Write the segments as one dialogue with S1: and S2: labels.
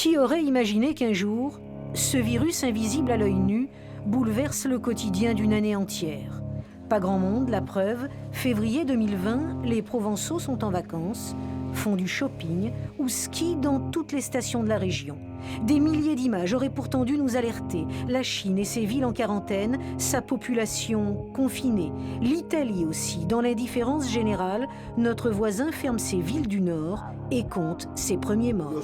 S1: Qui aurait imaginé qu'un jour, ce virus invisible à l'œil nu bouleverse le quotidien d'une année entière? Pas grand monde, la preuve, février 2020, les Provençaux sont en vacances, font du shopping ou skient dans toutes les stations de la région. Des milliers d'images auraient pourtant dû nous alerter. La Chine et ses villes en quarantaine, sa population confinée. L'Italie aussi, dans l'indifférence générale, notre voisin ferme ses villes du Nord et compte ses premiers morts.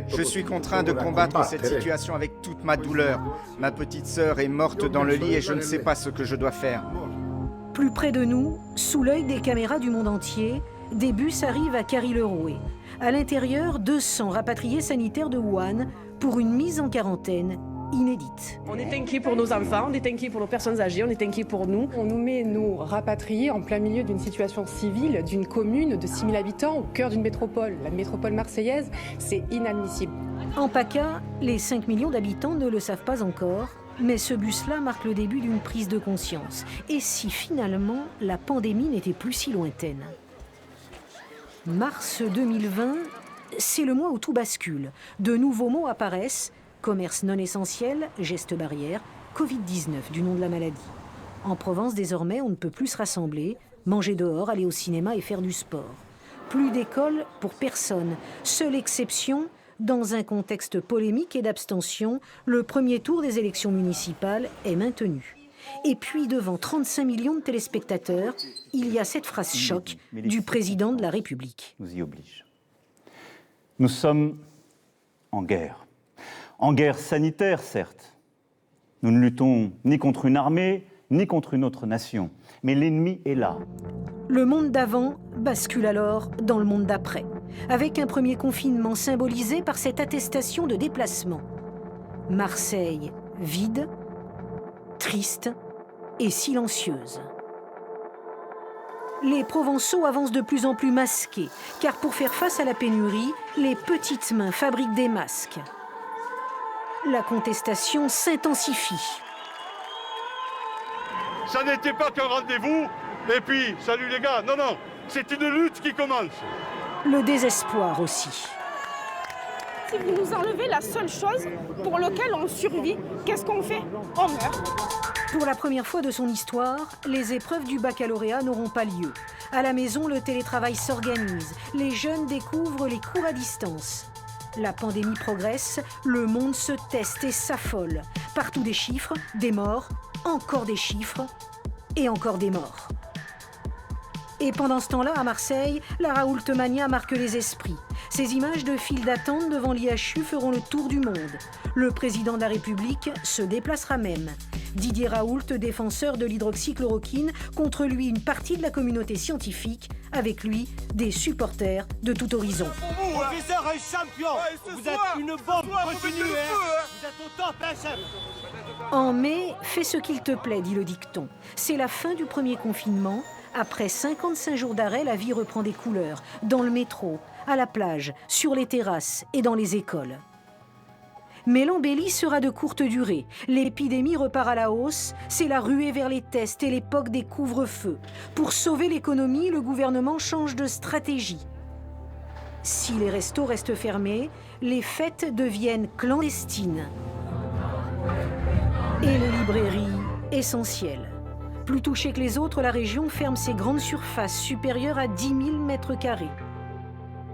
S2: Je suis contraint de combattre cette situation avec toute ma douleur. Ma petite sœur est morte dans le lit et je ne sais pas ce que je dois faire.
S1: Plus près de nous, sous l'œil des caméras du monde entier, des bus arrivent à Carry-le-Rouet. À l'intérieur, 200 rapatriés sanitaires de Wuhan pour une mise en quarantaine inédite.
S3: On est inquiet pour nos enfants, on est inquiet pour nos personnes âgées, on est inquiet pour nous.
S4: On nous met, nous, rapatriés en plein milieu d'une situation civile, d'une commune de 6 000 habitants au cœur d'une métropole. La métropole marseillaise, c'est inadmissible.
S1: En PACA, les 5 millions d'habitants ne le savent pas encore, mais ce bus-là marque le début d'une prise de conscience. Et si finalement la pandémie n'était plus si lointaine? Mars 2020, c'est le mois où tout bascule. De nouveaux mots apparaissent: commerce non essentiel, gestes barrières, Covid-19 du nom de la maladie. En Provence, désormais, on ne peut plus se rassembler, manger dehors, aller au cinéma et faire du sport. Plus d'école pour personne. Seule exception, dans un contexte polémique et d'abstention, le premier tour des élections municipales est maintenu. Et puis, devant 35 millions de téléspectateurs, il y a cette phrase choc du président de la République.
S5: Nous y oblige. Nous sommes en guerre. En guerre sanitaire, certes. Nous ne luttons ni contre une armée, ni contre une autre nation. Mais l'ennemi est là.
S1: Le monde d'avant bascule alors dans le monde d'après, avec un premier confinement symbolisé par cette attestation de déplacement. Marseille vide, triste et silencieuse. Les Provençaux avancent de plus en plus masqués, car pour faire face à la pénurie, les petites mains fabriquent des masques. La contestation s'intensifie.
S6: Ça n'était pas qu'un rendez-vous, et puis, salut les gars, non, c'est une lutte qui commence.
S1: Le désespoir aussi.
S7: Si vous nous enlevez la seule chose pour laquelle on survit, qu'est-ce qu'on fait? On meurt.
S1: Pour la première fois de son histoire, les épreuves du baccalauréat n'auront pas lieu. À la maison, le télétravail s'organise. Les jeunes découvrent les cours à distance. La pandémie progresse, le monde se teste et s'affole. Partout des chiffres, des morts, encore des chiffres et encore des morts. Et pendant ce temps-là, à Marseille, la Raoultmania marque les esprits. Ces images de files d'attente devant l'IHU feront le tour du monde. Le président de la République se déplacera même. Didier Raoult, défenseur de l'hydroxychloroquine, contre lui une partie de la communauté scientifique, avec lui des supporters de tout horizon.
S8: Professeur est champion, vous êtes une bombe, continuez, vous êtes au top, hein, chef.
S1: En mai, fais ce qu'il te plaît, dit le dicton. C'est la fin du premier confinement. Après 55 jours d'arrêt, la vie reprend des couleurs. Dans le métro, à la plage, sur les terrasses et dans les écoles. Mais l'embellie sera de courte durée. L'épidémie repart à la hausse. C'est la ruée vers les tests et l'époque des couvre-feux. Pour sauver l'économie, le gouvernement change de stratégie. Si les restos restent fermés, les fêtes deviennent clandestines. Et les librairies essentielles. Plus touchée que les autres, la région ferme ses grandes surfaces supérieures à 10 000 mètres carrés.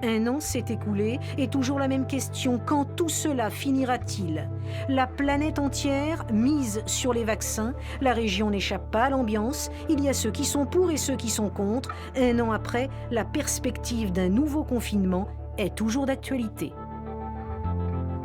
S1: Un an s'est écoulé et toujours la même question, quand tout cela finira-t-il? La planète entière mise sur les vaccins, la région n'échappe pas à l'ambiance, il y a ceux qui sont pour et ceux qui sont contre. Un an après, la perspective d'un nouveau confinement est toujours d'actualité.